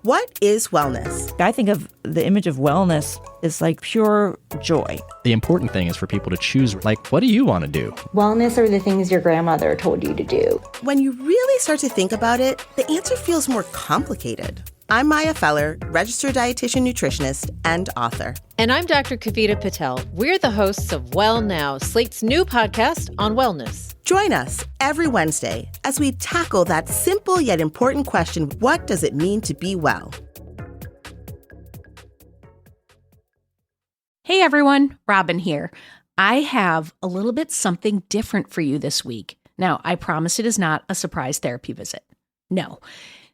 What is wellness? I think of the image of wellness as like pure joy. The important thing is for people to choose, like, what do you want to do? Wellness are the things your grandmother told you to do. When you really start to think about it, the answer feels more complicated. I'm Maya Feller, registered dietitian nutritionist and author. And I'm Dr. Kavita Patel. We're the hosts of Well Now, Slate's new podcast on wellness. Join us every Wednesday as we tackle that simple yet important question, what does it mean to be well? Hey everyone, Robin here. I have a little bit something different for you this week. Now, I promise it is not a surprise therapy visit. No.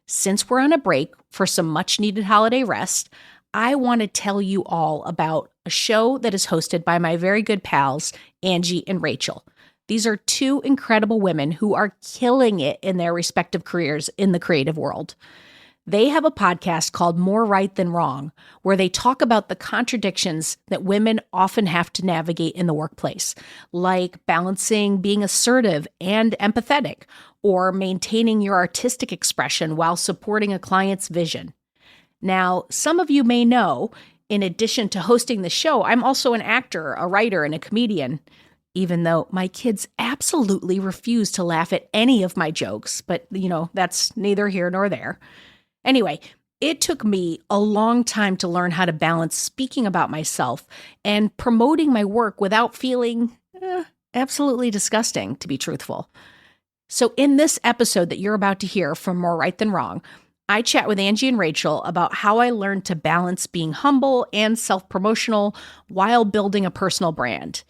Since we're on a break for some much needed holiday rest, I want to tell you all about a show that is hosted by my very good pals, Angie and Rachel. These are two incredible women who are killing it in their respective careers in the creative world. They have a podcast called More Right Than Wrong, where they talk about the contradictions that women often have to navigate in the workplace, like balancing being assertive and empathetic, or maintaining your artistic expression while supporting a client's vision. Now, some of you may know, in addition to hosting the show, I'm also an actor, a writer, and a comedian, even though my kids absolutely refuse to laugh at any of my jokes, but, that's neither here nor there. Anyway, it took me a long time to learn how to balance speaking about myself and promoting my work without feeling absolutely disgusting, to be truthful. So in this episode that you're about to hear from More Right Than Wrong, I chat with Angie and Rachel about how I learned to balance being humble and self-promotional while building a personal brand.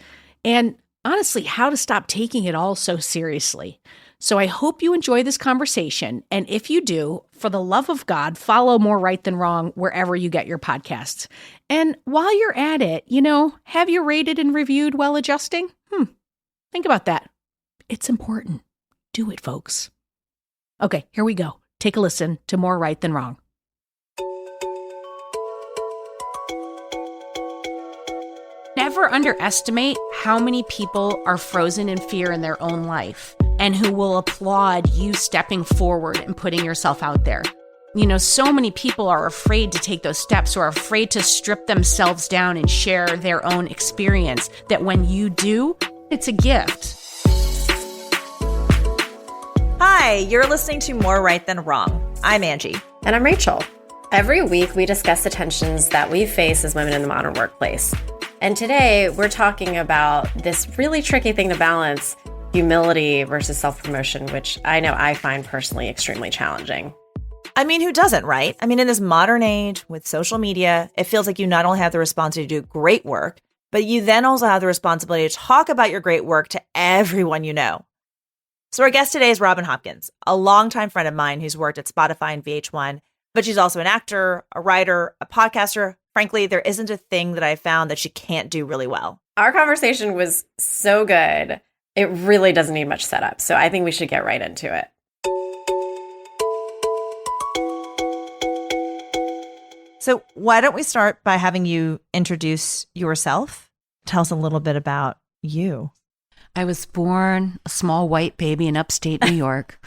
And honestly, how to stop taking it all so seriously. So I hope you enjoy this conversation. And if you do, for the love of God, follow More Right Than Wrong wherever you get your podcasts. And while you're at it, have you rated and reviewed Well Adjusting? Think about that. It's important. Do it, folks. Okay, here we go. Take a listen to More Right Than Wrong. Never underestimate how many people are frozen in fear in their own life and who will applaud you stepping forward and putting yourself out there. So many people are afraid to take those steps or are afraid to strip themselves down and share their own experience, that when you do, it's a gift. Hi, you're listening to More Right Than Wrong. I'm Angie. And I'm Rachel. Every week, we discuss the tensions that we face as women in the modern workplace. And today, we're talking about this really tricky thing to balance, humility versus self-promotion, which I know I find personally extremely challenging. I mean, who doesn't, right? I mean, in this modern age with social media, it feels like you not only have the responsibility to do great work, but you then also have the responsibility to talk about your great work to everyone you know. So our guest today is Robin Hopkins, a longtime friend of mine who's worked at Spotify and VH1, but she's also an actor, a writer, a podcaster. Frankly, there isn't a thing that I found that she can't do really well. Our conversation was so good. It really doesn't need much setup. So I think we should get right into it. So why don't we start by having you introduce yourself? Tell us a little bit about you. I was born a small white baby in upstate New York.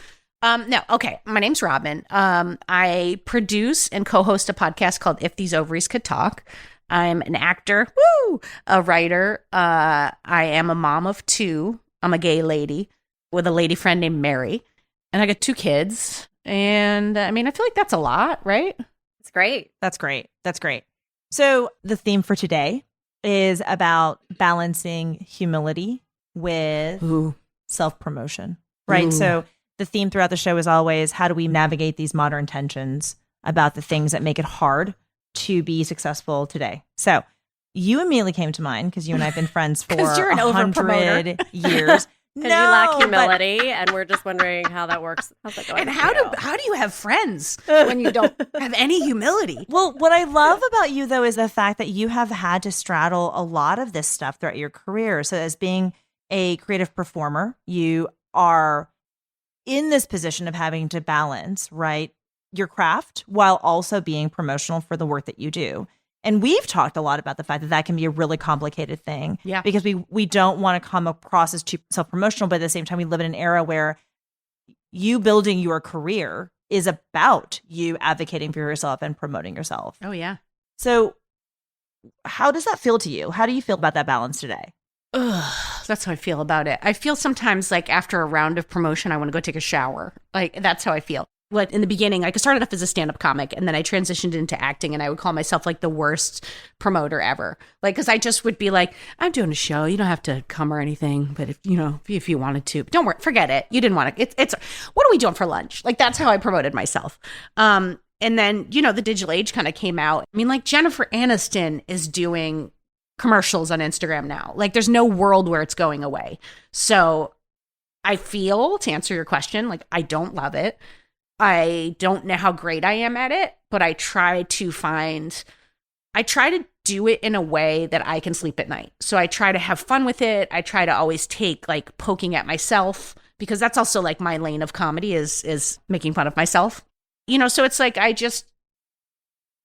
Okay. My name's Robin. I produce and co-host a podcast called If These Ovaries Could Talk. I'm an actor, a writer. I am a mom of two. I'm a gay lady with a lady friend named Mary. And I got 2 kids. And I feel like that's a lot, right? It's great. That's great. That's great. So the theme for today is about balancing humility with self-promotion, right? Ooh. So the theme throughout the show is always, how do we navigate these modern tensions about the things that make it hard to be successful today? So you immediately came to mind because you and I have been friends for you're an 100 years. Because you lack humility, and we're just wondering how that works. How's that going? And how do you have friends when you don't have any humility? Well, what I love about you, though, is the fact that you have had to straddle a lot of this stuff throughout your career. So as being a creative performer, you are in this position of having to balance, right, your craft while also being promotional for the work that you do. And we've talked a lot about the fact that that can be a really complicated thing. Yeah. Because we don't want to come across as too self-promotional, but at the same time, we live in an era where you building your career is about you advocating for yourself and promoting yourself. Oh, yeah. So how does that feel to you? How do you feel about that balance today? Ugh, that's how I feel about it. I feel sometimes like after a round of promotion, I want to go take a shower. Like, that's how I feel. Like in the beginning, I started off as a stand-up comic, and then I transitioned into acting, and I would call myself like the worst promoter ever. Like, because I just would be like, I'm doing a show. You don't have to come or anything, but if you wanted to, don't worry, forget it. You didn't want to. It's what are we doing for lunch? Like, that's how I promoted myself. And then, the digital age kind of came out. I mean, like Jennifer Aniston is doing commercials on Instagram now. Like, there's no world where it's going away. So I feel, to answer your question, like I don't love it. I don't know how great I am at it, but I try to do it in a way that I can sleep at night. So I try to have fun with it. I try to always take like poking at myself, because that's also like my lane of comedy is making fun of myself. So it's like I just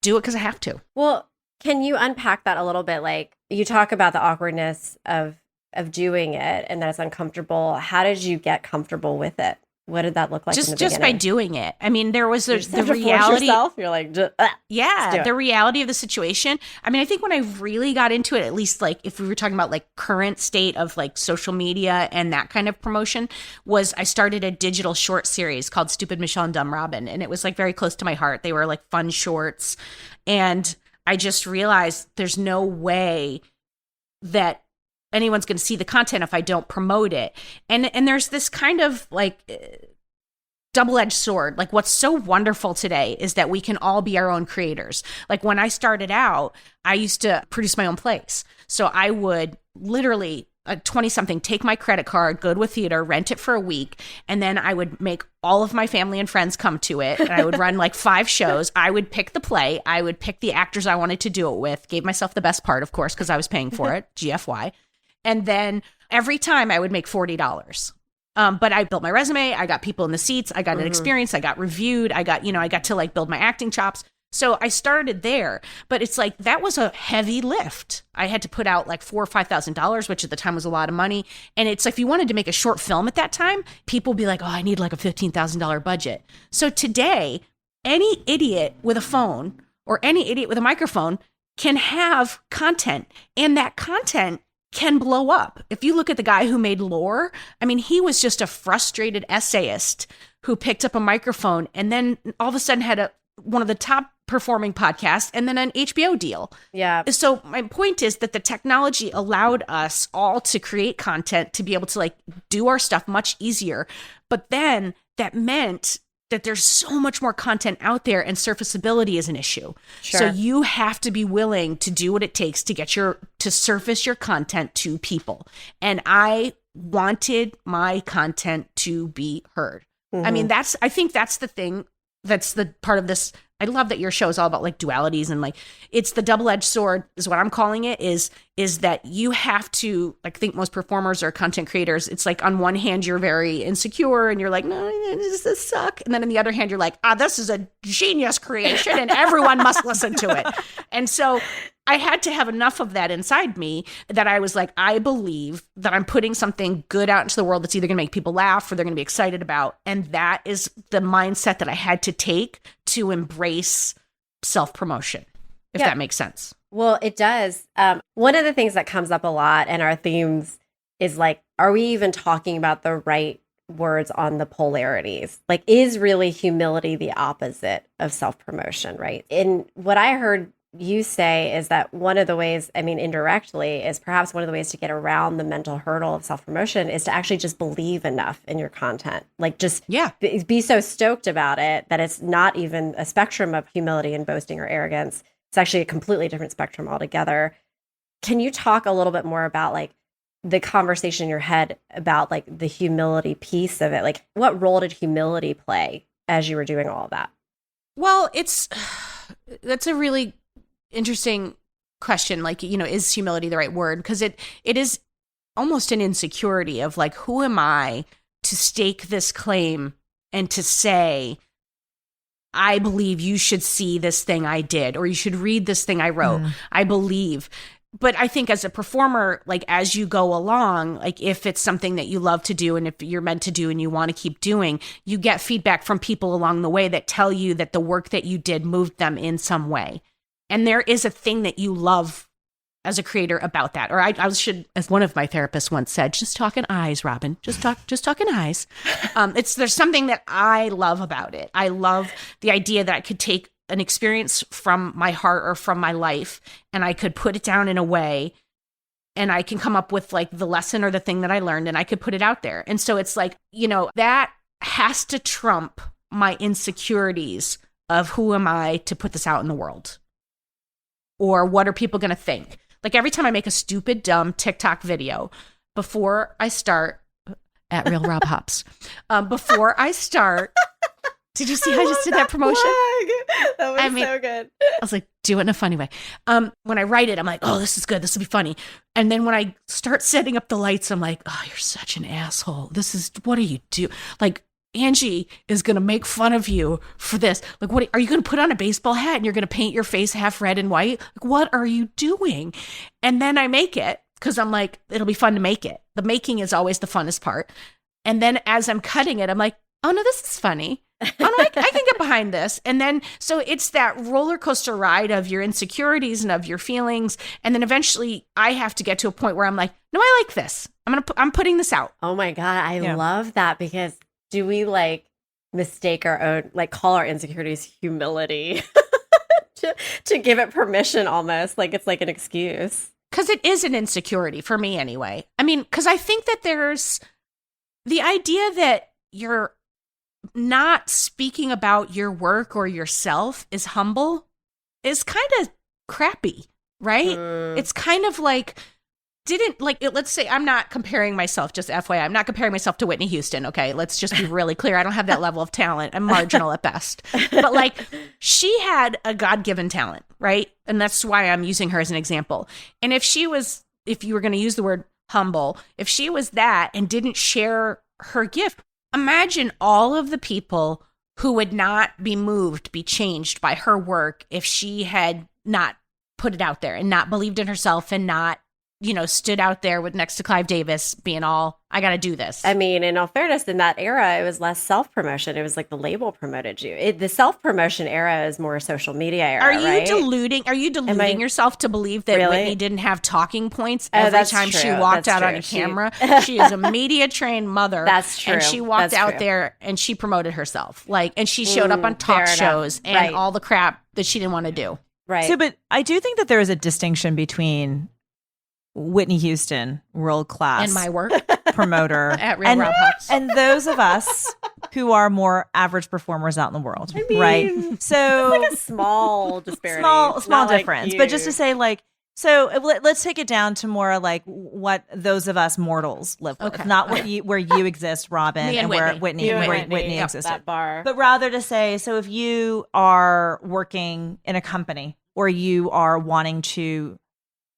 do it because I have to. Well, can you unpack that a little bit? Like, you talk about the awkwardness of doing it and that it's uncomfortable. How did you get comfortable with it? What did that look like? Just by doing it. I mean, there was the reality. You're like, the reality of the situation. I mean, I think when I really got into it, at least like if we were talking about like current state of like social media and that kind of promotion, was I started a digital short series called Stupid Michelle and Dumb Robin. And it was like very close to my heart. They were like fun shorts. And I just realized there's no way that anyone's going to see the content if I don't promote it. And there's this kind of like double-edged sword. Like, what's so wonderful today is that we can all be our own creators. Like, when I started out, I used to produce my own plays. So I would literally, 20-something, take my credit card, go to a theater, rent it for a week, and then I would make all of my family and friends come to it. And I would run like 5 shows. I would pick the play. I would pick the actors I wanted to do it with. Gave myself the best part, of course, because I was paying for it, GFY. And then every time I would make $40. But I built my resume. I got people in the seats. I got an experience. I got reviewed. I got to like build my acting chops. So I started there, but it's like, that was a heavy lift. I had to put out like $4,000 or $5,000, which at the time was a lot of money. And it's like, if you wanted to make a short film at that time, people would be like, oh, I need like a $15,000 budget. So today, any idiot with a phone or any idiot with a microphone can have content, and that content can blow up. If you look at the guy who made Lore, I mean, he was just a frustrated essayist who picked up a microphone and then all of a sudden had one of the top performing podcasts and then an HBO deal. Yeah. So my point is that the technology allowed us all to create content, to be able to like do our stuff much easier. But then that meant that there's so much more content out there, and surfaceability is an issue. Sure. So you have to be willing to do what it takes to get to surface your content to people. And I wanted my content to be heard. I mean, I think that's the thing. That's the part of this. I love that your show is all about like dualities, and like it's the double-edged sword is what I'm calling it, is that you have to, like, think most performers or content creators, it's like on one hand you're very insecure and you're like, no, does this suck? And then on the other hand you're like, this is a genius creation and everyone must listen to it. And so I had to have enough of that inside me that I was like, I believe that I'm putting something good out into the world that's either going to make people laugh or they're going to be excited about. And that is the mindset that I had to take to embrace self-promotion, if that makes sense. Well, it does. One of the things that comes up a lot in our themes is like, are we even talking about the right words on the polarities? Like, is really humility the opposite of self-promotion, right? And what I heard you say is that one of the ways, I mean, indirectly, is perhaps one of the ways to get around the mental hurdle of self-promotion is to actually just believe enough in your content. Like, just be so stoked about it that it's not even a spectrum of humility and boasting or arrogance. It's actually a completely different spectrum altogether. Can you talk a little bit more about like the conversation in your head about like the humility piece of it? Like, what role did humility play as you were doing all of that? Well, that's a really interesting question. Like, is humility the right word? Because it is almost an insecurity of like, who am I to stake this claim and to say, I believe you should see this thing I did, or you should read this thing I wrote. I believe. But I think as a performer, like as you go along, like if it's something that you love to do and if you're meant to do and you want to keep doing, you get feedback from people along the way that tell you that the work that you did moved them in some way. And there is a thing that you love as a creator about that. Or I should, as one of my therapists once said, just talk in eyes, Robin. Just talk in eyes. There's something that I love about it. I love the idea that I could take an experience from my heart or from my life and I could put it down in a way and I can come up with like the lesson or the thing that I learned and I could put it out there. And so it's like, that has to trump my insecurities of who am I to put this out in the world? Or what are people going to think? Like every time I make a stupid, dumb TikTok video, before I start, at Real Rob Hops, before I start, did you see how I just did that promotion? That was so good. I was like, do it in a funny way. When I write it, I'm like, oh, this is good. This will be funny. And then when I start setting up the lights, I'm like, oh, you're such an asshole. What are you doing? Like, Angie is going to make fun of you for this. Like, what are you going to put on a baseball hat and you're going to paint your face half red and white? Like, what are you doing? And then I make it because I'm like, it'll be fun to make it. The making is always the funnest part. And then as I'm cutting it, I'm like, oh no, this is funny. Oh no, I can get behind this. And then, so it's that roller coaster ride of your insecurities and of your feelings. And then eventually I have to get to a point where I'm like, no, I like this. I'm putting this out. Oh my God. I love that because do we like mistake our own, like call our insecurities humility to give it permission almost like it's like an excuse? Because it is an insecurity for me anyway. I mean, because I think that there's the idea that you're not speaking about your work or yourself is humble is kind of crappy, right? It's kind of like, let's say I'm not comparing myself, just FYI, I'm not comparing myself to Whitney Houston, okay? Let's just be really clear. I don't have that level of talent. I'm marginal at best. But like, she had a God-given talent, right? And that's why I'm using her as an example. And if you were going to use the word humble, if she was that and didn't share her gift, imagine all of the people who would not be moved, be changed by her work if she had not put it out there and not believed in herself and not, stood out there next to Clive Davis being all, I got to do this. I mean, in all fairness, in that era, it was less self-promotion. It was like the label promoted you. The self-promotion era is more social media era, Are you right? deluding yourself to believe that Really? Whitney didn't have talking points Oh, every that's time she true. walked That's out true. on camera? She is a media-trained mother. That's true. And she walked That's out true. there and she promoted herself. And she showed up on talk fair enough. shows and Right. all the crap that she didn't want to do. Right. So, but I do think that there is a distinction between Whitney Houston, world class, And my work promoter, at Real Rob Hops. and those of us who are more average performers out in the world, right? So, like a small disparity. small Not like difference, but just to huge. say, let's take it down to more like what those of us mortals live with, Okay. not where you exist, Robin, Me and where Whitney. You and Whitney Yep, existed. that bar. But rather to say, so if you are working in a company or you are wanting to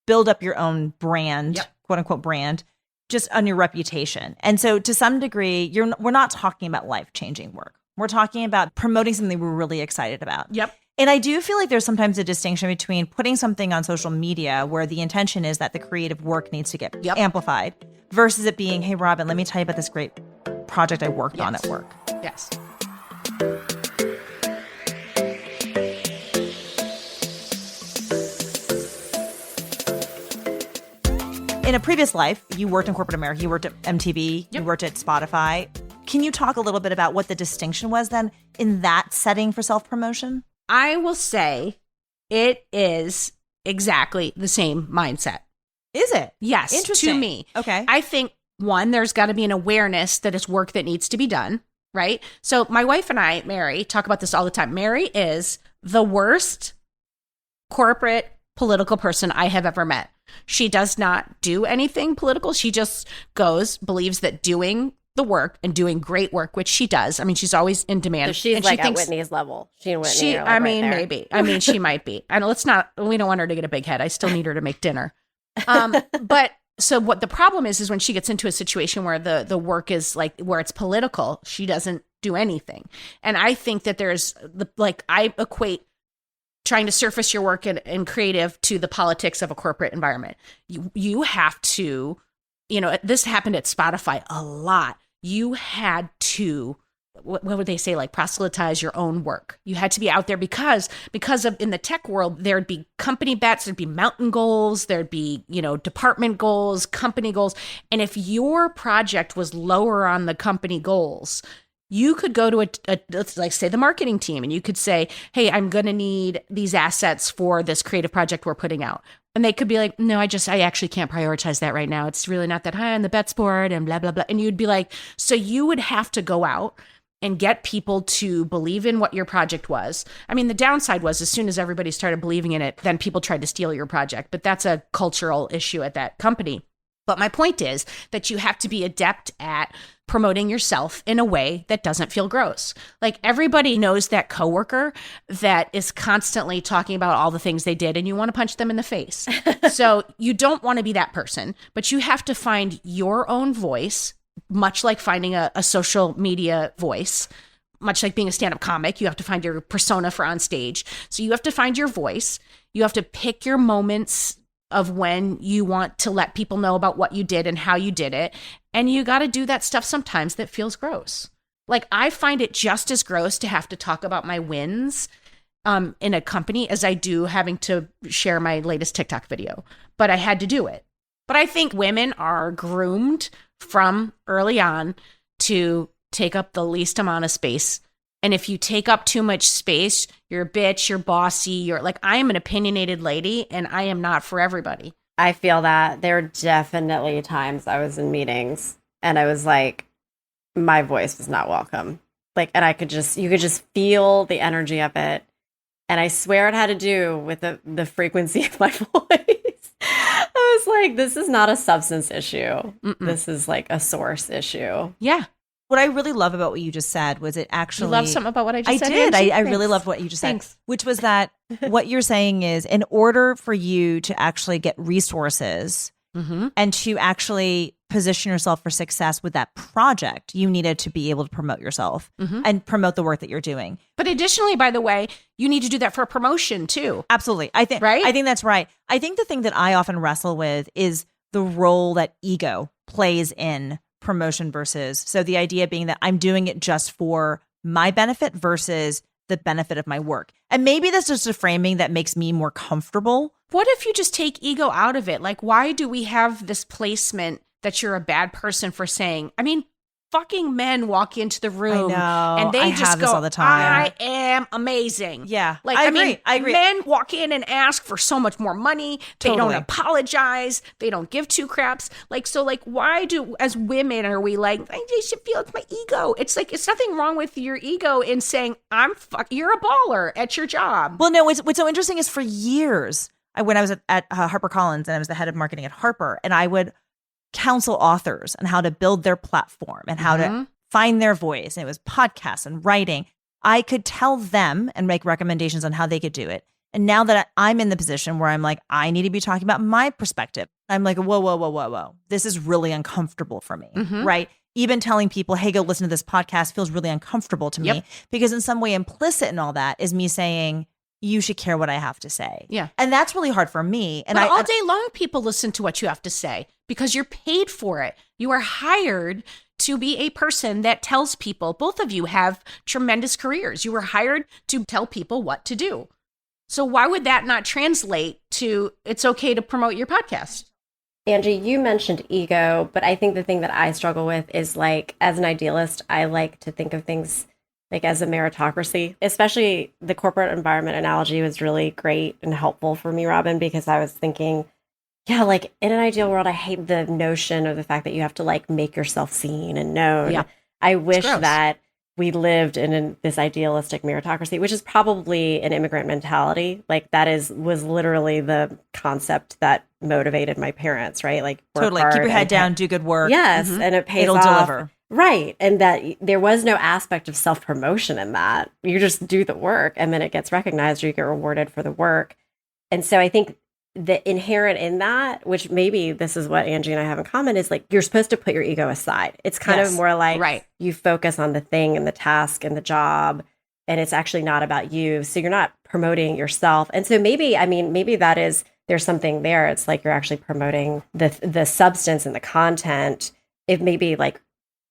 build up your own brand, Yep. quote unquote brand, just on your reputation. And so to some degree, we're not talking about life-changing work. We're talking about promoting something we're really excited about. Yep. And I do feel like there's sometimes a distinction between putting something on social media where the intention is that the creative work needs to get Yep. amplified versus it being, hey, Robin, let me tell you about this great project I worked on at work. Yes. In a previous life, you worked in corporate America, you worked at MTV, you worked at Spotify. Can you talk a little bit about what the distinction was then in that setting for self-promotion? I will say it is exactly the same mindset. Is it? Yes, Interesting. to me. Okay. I think, one, there's got to be an awareness that it's work that needs to be done, right? So my wife and I, Mary, talk about this all the time. Mary is the worst corporate political person I have ever met. She does not do anything political. She just believes that doing the work and doing great work, which she does. I mean, she's always in demand. So she's and like she thinks, at Whitney's level. She and Whitney are like maybe. I mean, she might be. And we don't want her to get a big head. I still need her to make dinner. But so what the problem is when she gets into a situation where the work is like, where it's political, she doesn't do anything. And I think that I equate trying to surface your work in creative to the politics of a corporate environment. You have to, this happened at Spotify a lot. You had to, what would they say, like proselytize your own work. You had to be out there because of in the tech world, there'd be company bets, there'd be mountain goals, there'd be, department goals, company goals. And if your project was lower on the company goals, you could go to let's like say the marketing team, and you could say, hey, I'm going to need these assets for this creative project we're putting out. And they could be like, no, I actually can't prioritize that right now. It's really not that high on the bets board and blah, blah, blah. And you'd be like, so you would have to go out and get people to believe in what your project was. I mean, the downside was as soon as everybody started believing in it, then people tried to steal your project. But that's a cultural issue at that company. But my point is that you have to be adept at promoting yourself in a way that doesn't feel gross. Like everybody knows that coworker that is constantly talking about all the things they did and you want to punch them in the face. So you don't want to be that person, but you have to find your own voice, much like finding a social media voice, much like being a stand-up comic. You have to find your persona for on stage. So you have to find your voice. You have to pick your moments of when you want to let people know about what you did and how you did it. And you got to do that stuff sometimes that feels gross. Like I find it just as gross to have to talk about my wins in a company as I do having to share my latest TikTok video. But I had to do it. But I think women are groomed from early on to take up the least amount of space. And if you take up too much space, you're a bitch, you're bossy, you're like, I am an opinionated lady and I am not for everybody. I feel that there are definitely times I was in meetings and I was like, my voice was not welcome. Like, and you could just feel the energy of it. And I swear it had to do with the frequency of my voice. I was like, this is not a substance issue. Mm-mm. This is like a source issue. Yeah. What I really love about what you just said was it actually... You love something about what I just said? I did. Angie? I really loved what you just Thanks. said, which was that what you're saying is in order for you to actually get resources and to actually position yourself for success with that project, you needed to be able to promote yourself and promote the work that you're doing. But additionally, by the way, you need to do that for a promotion too. Absolutely. I think that's right. I think the thing that I often wrestle with is the role that ego plays in promotion versus, so the idea being that I'm doing it just for my benefit versus the benefit of my work. And maybe that's just a framing that makes me more comfortable. What if you just take ego out of it? Like, why do we have this placement that you're a bad person for saying, I mean, fucking men walk into the room and they just have go, this all the time. I am amazing. Yeah. Like, I agree. Men walk in and ask for so much more money. They Totally. don't apologize. They don't give two craps. Like, so like, why do, as women, are we like, I should feel it's my ego? It's like, it's nothing wrong with your ego in saying, you're a baller at your job. Well, no, what's so interesting is for years, when I was at HarperCollins and I was the head of marketing at Harper, and I would counsel authors on how to build their platform and how to find their voice. And it was podcasts and writing. I could tell them and make recommendations on how they could do it. And now that I'm in the position where I'm like, I need to be talking about my perspective, I'm like, whoa. This is really uncomfortable for me, right? Even telling people, hey, go listen to this podcast feels really uncomfortable to me because in some way implicit in all that is me saying, you should care what I have to say. Yeah. And that's really hard for me. And all day long, people listen to what you have to say because you're paid for it. You are hired to be a person that tells people. Both of you have tremendous careers. You were hired to tell people what to do. So why would that not translate to it's okay to promote your podcast? Angie, you mentioned ego, but I think the thing that I struggle with is like, as an idealist, I like to think of things like as a meritocracy. Especially the corporate environment analogy was really great and helpful for me, Robin, because I was thinking, yeah, like in an ideal world, I hate the notion of the fact that you have to like make yourself seen and known. Yeah. I wish that we lived in this idealistic meritocracy, which is probably an immigrant mentality. Like that was literally the concept that motivated my parents, right? Like totally keep your head down, do good work. Yes. And it pays It'll off. deliver. Right. And that there was no aspect of self-promotion in that. You just do the work and then it gets recognized or you get rewarded for the work. And so I think the inherent in that, which maybe this is what Angie and I have in common, is like you're supposed to put your ego aside. It's kind of more like you focus on the thing and the task and the job and it's actually not about you. So you're not promoting yourself. And so maybe that is, there's something there. It's like you're actually promoting the substance and the content. It may be like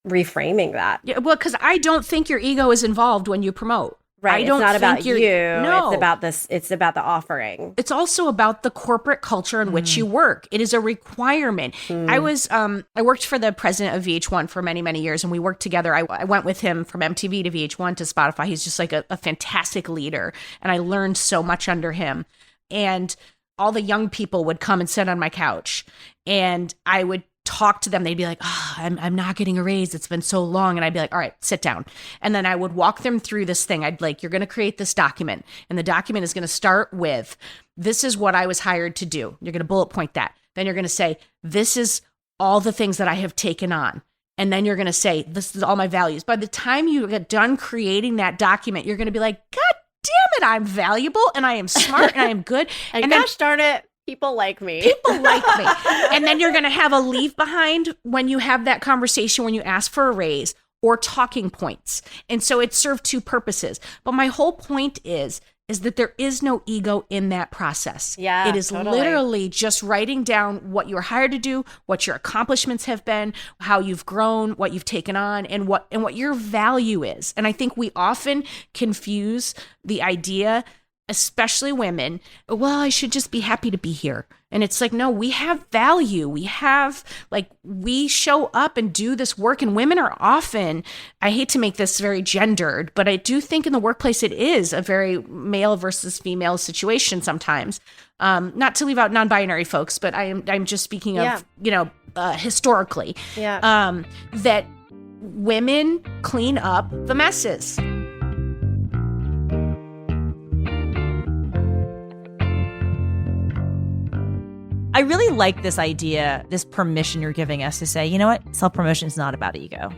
reframing that. Yeah, well, because I don't think your ego is involved when you promote. Right. I don't it's not think about you. No. It's about this. It's about the offering. It's also about the corporate culture in which you work. It is a requirement. I worked for the president of VH1 for many, many years, and we worked together. I went with him from MTV to VH1 to Spotify. He's just like a fantastic leader, and I learned so much under him. And all the young people would come and sit on my couch, and I would talk to them. They'd be like, I'm not getting a raise. It's been so long. And I'd be like, all right, sit down. And then I would walk them through this thing. I'd like, you're going to create this document. And the document is going to start with, this is what I was hired to do. You're going to bullet point that. Then you're going to say, this is all the things that I have taken on. And then you're going to say, this is all my values. By the time you get done creating that document, you're going to be like, God damn it, I'm valuable and I am smart and I am good. And gosh darn it, people like me. People like me. And then you're going to have a leave behind when you have that conversation, when you ask for a raise, or talking points. And so it served two purposes. But my whole point is that there is no ego in that process. Yeah, it is totally. literally just writing down what you were hired to do, what your accomplishments have been, how you've grown, what you've taken on, and what your value is. And I think we often confuse the idea, especially women, well, I should just be happy to be here. And it's like, no, we have value. We show up and do this work. And women are often, I hate to make this very gendered, but I do think in the workplace, it is a very male versus female situation sometimes. Not to leave out non-binary folks, but I'm just speaking of, historically, that women clean up the messes. I really like this idea, this permission you're giving us to say, you know what, self-promotion is not about ego.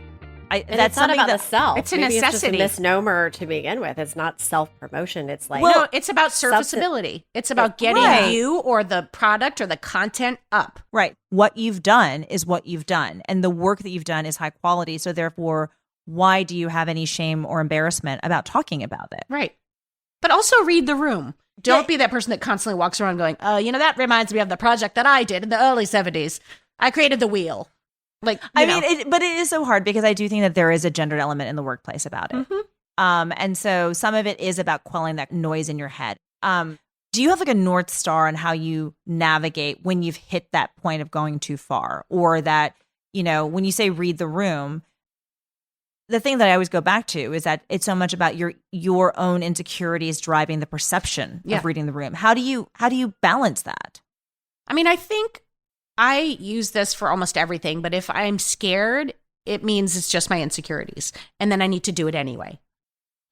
That's not about the self. It's a Maybe necessity. It's just a misnomer to begin with. It's not self-promotion. It's like, no, it's about serviceability. It's about getting you or the product or the content up. Right. What you've done is what you've done. And the work that you've done is high quality. So therefore, why do you have any shame or embarrassment about talking about it? Right. But also read the room. Don't be that person that constantly walks around going, that reminds me of the project that I did in the early 70s. I created the wheel. But it is so hard because I do think that there is a gendered element in the workplace about it. Mm-hmm. And so some of it is about quelling that noise in your head. Do you have like a North Star on how you navigate when you've hit that point of going too far? Or that, when you say read the room, the thing that I always go back to is that it's so much about your own insecurities driving the perception of reading the room. How do you balance that? I mean, I think I use this for almost everything, but if I'm scared, it means it's just my insecurities. And then I need to do it anyway.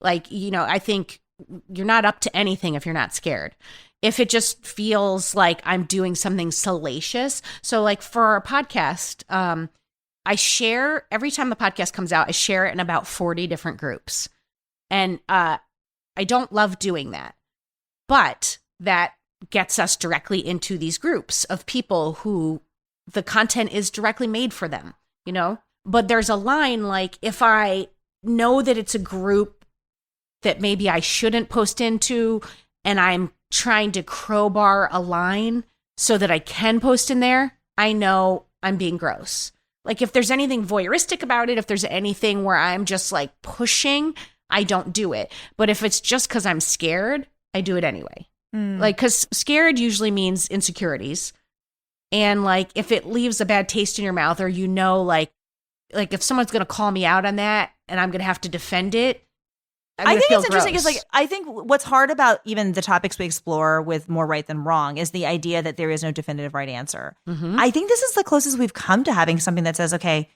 Like, I think you're not up to anything if you're not scared. If it just feels like I'm doing something salacious. So like for our podcast, I share, every time the podcast comes out, I share it in about 40 different groups. And I don't love doing that. But that gets us directly into these groups of people who the content is directly made for them, But there's a line like, if I know that it's a group that maybe I shouldn't post into, and I'm trying to crowbar a line so that I can post in there, I know I'm being gross. Like if there's anything voyeuristic about it, if there's anything where I'm just like pushing, I don't do it. But if it's just because I'm scared, I do it anyway. Like, because scared usually means insecurities. And like, if it leaves a bad taste in your mouth, or like if someone's going to call me out on that and I'm going to have to defend it, I think it's interesting because I think what's hard about even the topics we explore with More Right Than Wrong is the idea that there is no definitive right answer. Mm-hmm. I think this is the closest we've come to having something that says, okay,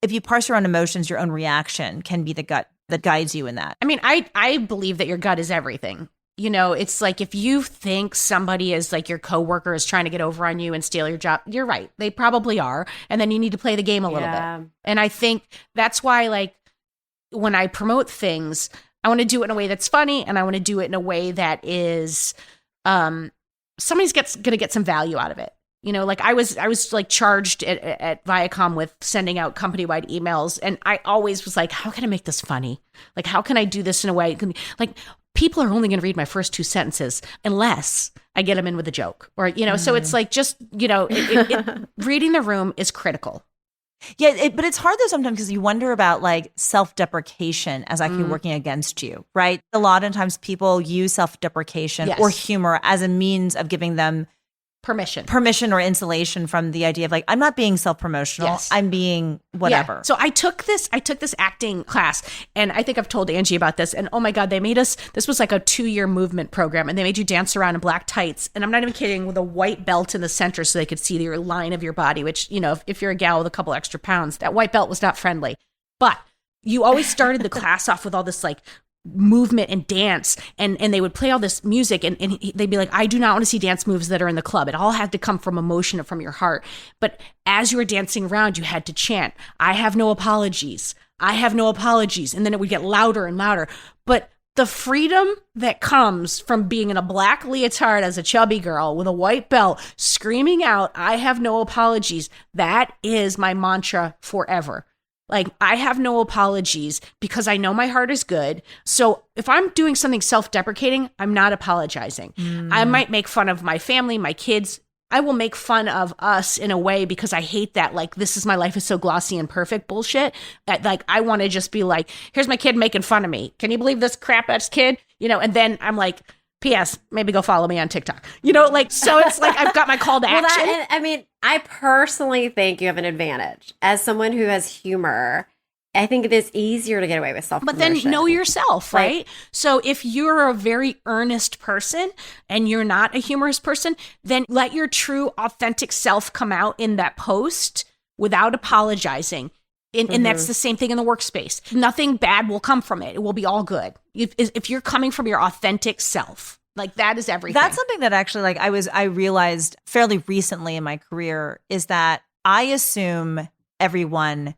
if you parse your own emotions, your own reaction can be the gut that guides you in that. I mean, I believe that your gut is everything. It's like if you think somebody is like your coworker is trying to get over on you and steal your job, you're right. They probably are. And then you need to play the game a little bit. And I think that's why, like, when I promote things, I want to do it in a way that's funny, and I want to do it in a way that is somebody's going to get some value out of it. You know, like I was like charged at Viacom with sending out company-wide emails. And I always was like, how can I make this funny? Like, how can I do this in a way? It can be, like, people are only going to read my first 2 sentences unless I get them in with a joke or, you know, so it's like just, you know, reading the room is critical. Yeah, but it's hard though sometimes because you wonder about like self-deprecation as actually working against you, right? A lot of times people use self-deprecation or humor as a means of giving them permission or insulation from the idea of like, I'm not being self-promotional. Yes. I'm being whatever. Yeah. So I took this acting class, and I think I've told Angie about this. And oh my God, they made us, this was like a 2-year movement program, and they made you dance around in black tights. And I'm not even kidding, with a white belt in the center so they could see your line of your body, which, you know, if you're a gal with a couple extra pounds, that white belt was not friendly. But you always started the class off with all this like movement and dance, and they would play all this music, and they'd be like, I do not want to see dance moves that are in the club. It all had to come from emotion and from your heart. But as you were dancing around, you had to chant, I have no apologies. I have no apologies. And then it would get louder and louder. But the freedom that comes from being in a black leotard as a chubby girl with a white belt screaming out, I have no apologies, that is my mantra forever. Like, I have no apologies because I know my heart is good. So if I'm doing something self-deprecating, I'm not apologizing. I might make fun of my family, my kids. I will make fun of us in a way because I hate that, like, this is my life is so glossy and perfect bullshit. That, like, I want to just be like, here's my kid making fun of me. Can you believe this crap-ass kid? You know, and then I'm like, P.S. maybe go follow me on TikTok. You know, like, so it's like I've got my call to action. I mean, I personally think you have an advantage. As someone who has humor, I think it is easier to get away with self-promotion. But then know yourself, right? So if you're a very earnest person and you're not a humorous person, then let your true, authentic self come out in that post without apologizing. And that's the same thing in the workspace. Nothing bad will come from it. It will be all good. If you're coming from your authentic self, like, that is everything. That's something that actually, like, I realized fairly recently in my career is that I assume everyone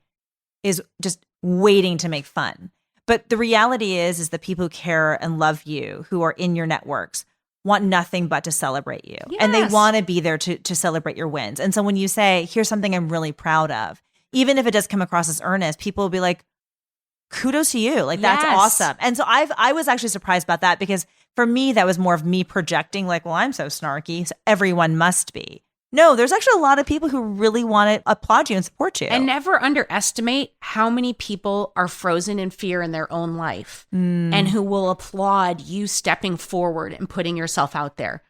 is just waiting to make fun. But the reality is the people who care and love you, who are in your networks, want nothing but to celebrate you. Yes. And they want to be there to celebrate your wins. And so when you say, here's something I'm really proud of, even if it does come across as earnest, people will be like, kudos to you. Like, that's awesome. And so I was actually surprised about that because for me, that was more of me projecting like, well, I'm so snarky, so everyone must be. No, there's actually a lot of people who really want to applaud you and support you. And never underestimate how many people are frozen in fear in their own life and who will applaud you stepping forward and putting yourself out there.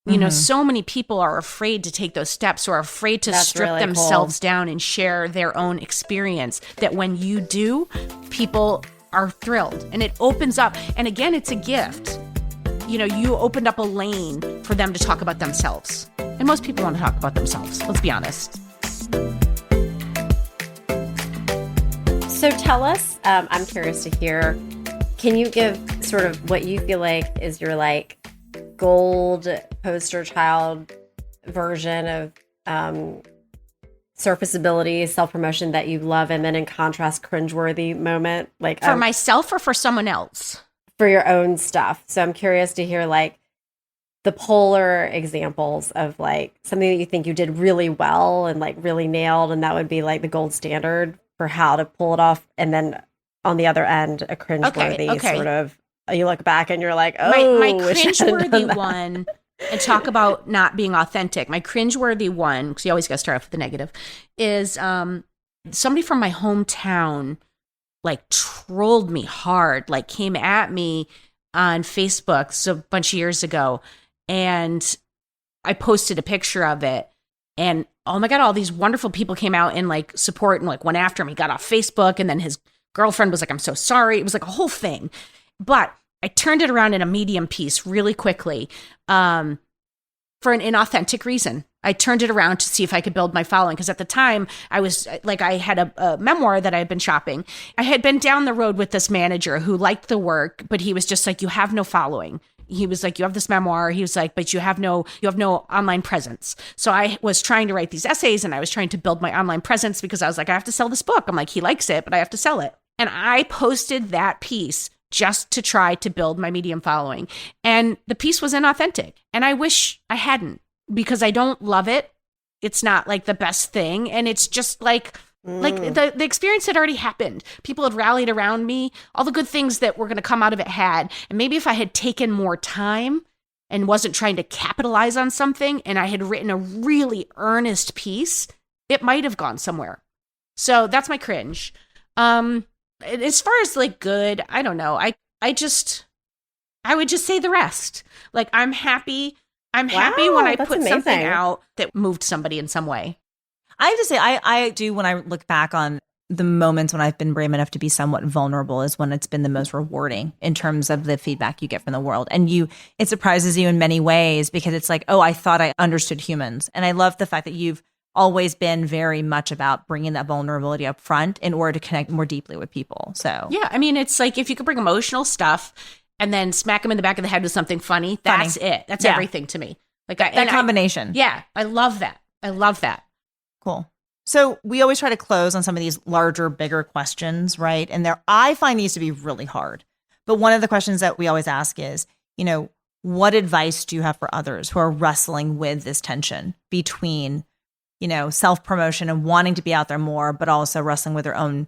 You know, so many people are afraid to take those steps or afraid to strip really themselves down and share their own experience, that when you do, people are thrilled and it opens up. And again, it's a gift. You know, you opened up a lane for them to talk about themselves. And most people want to talk about themselves. Let's be honest. So tell us, I'm curious to hear, can you give sort of what you feel like is your like gold poster child version of surfaceability, self-promotion that you love, and then in contrast, cringeworthy moment? Like for myself or for someone else? For your own stuff. So I'm curious to hear like the polar examples of like something that you think you did really well and like really nailed, and that would be like the gold standard for how to pull it off. And then on the other end, a cringeworthy sort of, you look back and you're like, oh, my cringeworthy one, and talk about not being authentic. My cringeworthy one, because you always got to start off with the negative, is somebody from my hometown like trolled me hard, like came at me on Facebook so a bunch of years ago. And I posted a picture of it, and oh my God, all these wonderful people came out and like support and like went after him. He got off Facebook, and then his girlfriend was like, I'm so sorry. It was like a whole thing. But I turned it around in a Medium piece really quickly for an inauthentic reason. I turned it around to see if I could build my following. Because at the time, I was like, I had a memoir that I had been shopping. I had been down the road with this manager who liked the work, but he was just like, you have no following. He was like, you have this memoir. He was like, but you have no online presence. So I was trying to write these essays, and I was trying to build my online presence because I was like, I have to sell this book. I'm like, he likes it, but I have to sell it. And I posted that piece just to try to build my Medium following. And the piece was inauthentic. And I wish I hadn't, because I don't love it. it's not like the best thing. And it's just like the experience had already happened. People had rallied around me. All the good things that were going to come out of it had. And maybe if I had taken more time and wasn't trying to capitalize on something and I had written a really earnest piece, it might have gone somewhere. So that's my cringe. As far as like good, I don't know. I would just say the rest. Like I'm happy when I put something out that moved somebody in some way. I have to say, I do, when I look back on the moments when I've been brave enough to be somewhat vulnerable, is when it's been the most rewarding in terms of the feedback you get from the world. And it surprises you in many ways, because it's like, oh, I thought I understood humans. And I love the fact that you've always been very much about bringing that vulnerability up front in order to connect more deeply with people. So yeah, I mean, it's like if you could bring emotional stuff and then smack them in the back of the head with something funny, that's it. That's everything to me. Like that combination. I love that. I love that. Cool. So we always try to close on some of these larger, bigger questions, right? And I find these to be really hard. But one of the questions that we always ask is, what advice do you have for others who are wrestling with this tension between, self-promotion and wanting to be out there more, but also wrestling with their own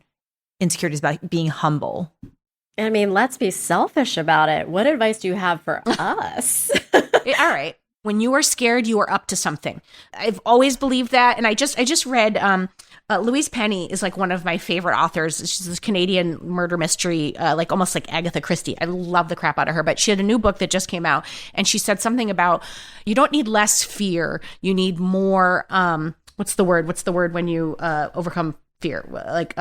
insecurities about being humble? I mean, let's be selfish about it. What advice do you have for us? All right. When you are scared, you are up to something. I've always believed that. And I just read, Louise Penny is like one of my favorite authors. She's this Canadian murder mystery, like almost like Agatha Christie. I love the crap out of her, but she had a new book that just came out. And she said something about, you don't need less fear. You need more, what's the word when you overcome fear? Like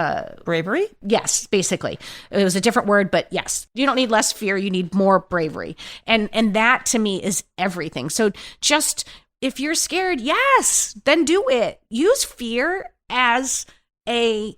bravery? Yes, basically. It was a different word, but yes. You don't need less fear, you need more bravery. And that to me is everything. So just if you're scared, yes, then do it. Use fear as a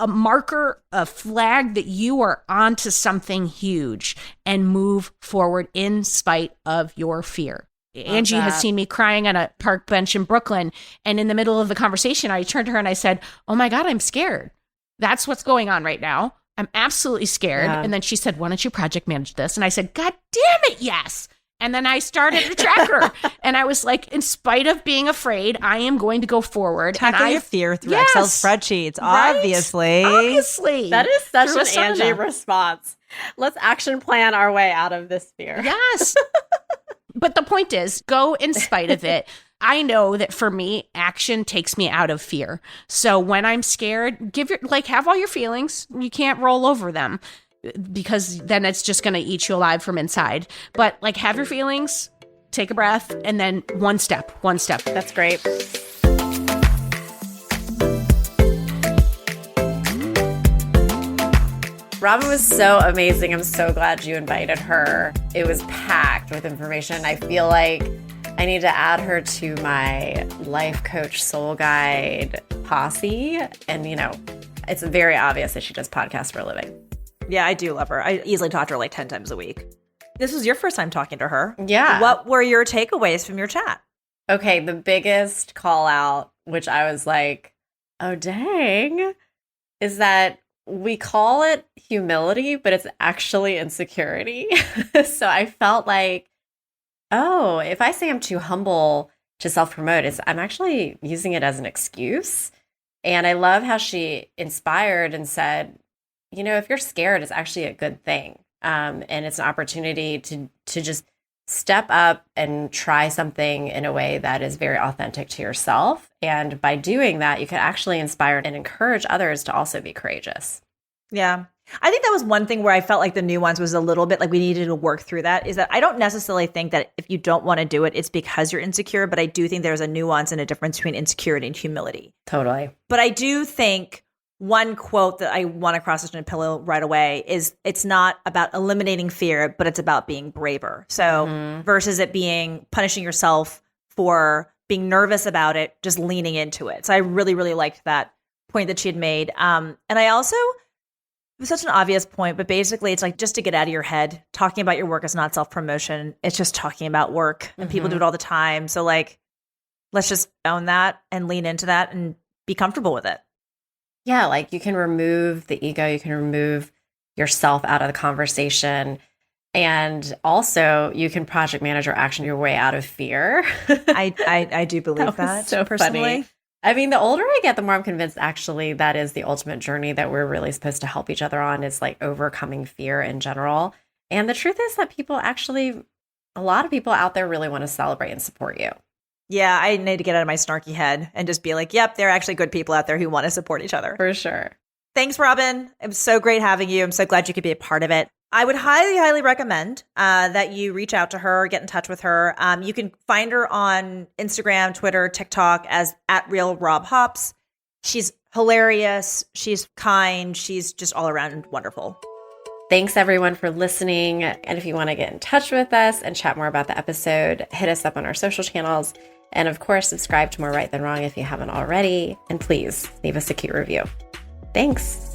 marker, a flag that you are onto something huge, and move forward in spite of your fear. Angie has seen me crying on a park bench in Brooklyn. And in the middle of the conversation, I turned to her and I said, oh my God, I'm scared. That's what's going on right now. I'm absolutely scared. Yeah. And then she said, why don't you project manage this? And I said, God damn it, yes. And then I started to track her. And I was like, in spite of being afraid, I am going to go forward. Tackle your fear through Excel spreadsheets, right? Obviously. That is such an Angie response. Let's action plan our way out of this fear. Yes. But the point is, go in spite of it. I know that for me, action takes me out of fear. So when I'm scared, have all your feelings. You can't roll over them, because then it's just going to eat you alive from inside. But have your feelings, take a breath, and then one step. That's great. Robin was so amazing. I'm so glad you invited her. It was packed with information. I feel like I need to add her to my life coach soul guide posse. And, it's very obvious that she does podcasts for a living. Yeah, I do love her. I easily talk to her 10 times a week. This was your first time talking to her. Yeah. What were your takeaways from your chat? Okay, the biggest call out, which I was like, oh, dang, is that we call it humility, but it's actually insecurity. So I felt like, oh, if I say I'm too humble to self-promote, I'm actually using it as an excuse. And I love how she inspired and said, if you're scared, it's actually a good thing. And it's an opportunity to just step up and try something in a way that is very authentic to yourself. And by doing that, you can actually inspire and encourage others to also be courageous. Yeah. I think that was one thing where I felt like the nuance was a little bit like we needed to work through that, is that I don't necessarily think that if you don't want to do it, it's because you're insecure. But I do think there's a nuance and a difference between insecurity and humility. Totally. But I do think one quote that I want to cross on a pillow right away is, it's not about eliminating fear, but it's about being braver. So versus it being punishing yourself for being nervous about it, just leaning into it. So I really, really liked that point that she had made. And I also, it was such an obvious point, but basically it's like, just to get out of your head, talking about your work is not self-promotion. It's just talking about work, and people do it all the time. So let's just own that and lean into that and be comfortable with it. Yeah, you can remove the ego, you can remove yourself out of the conversation. And also, you can project manage or action your way out of fear. I do believe that so personally. Funny. I mean, the older I get, the more I'm convinced actually that is the ultimate journey that we're really supposed to help each other on, is like overcoming fear in general. And the truth is that a lot of people out there really want to celebrate and support you. Yeah, I need to get out of my snarky head and just be like, yep, there are actually good people out there who want to support each other. For sure. Thanks, Robin. It was so great having you. I'm so glad you could be a part of it. I would highly, highly recommend that you reach out to her, get in touch with her. You can find her on Instagram, Twitter, TikTok as @RealRobHops. She's hilarious. She's kind. She's just all around wonderful. Thanks, everyone, for listening. And if you want to get in touch with us and chat more about the episode, hit us up on our social channels. And of course, subscribe to More Right Than Wrong if you haven't already. And please leave us a cute review. Thanks.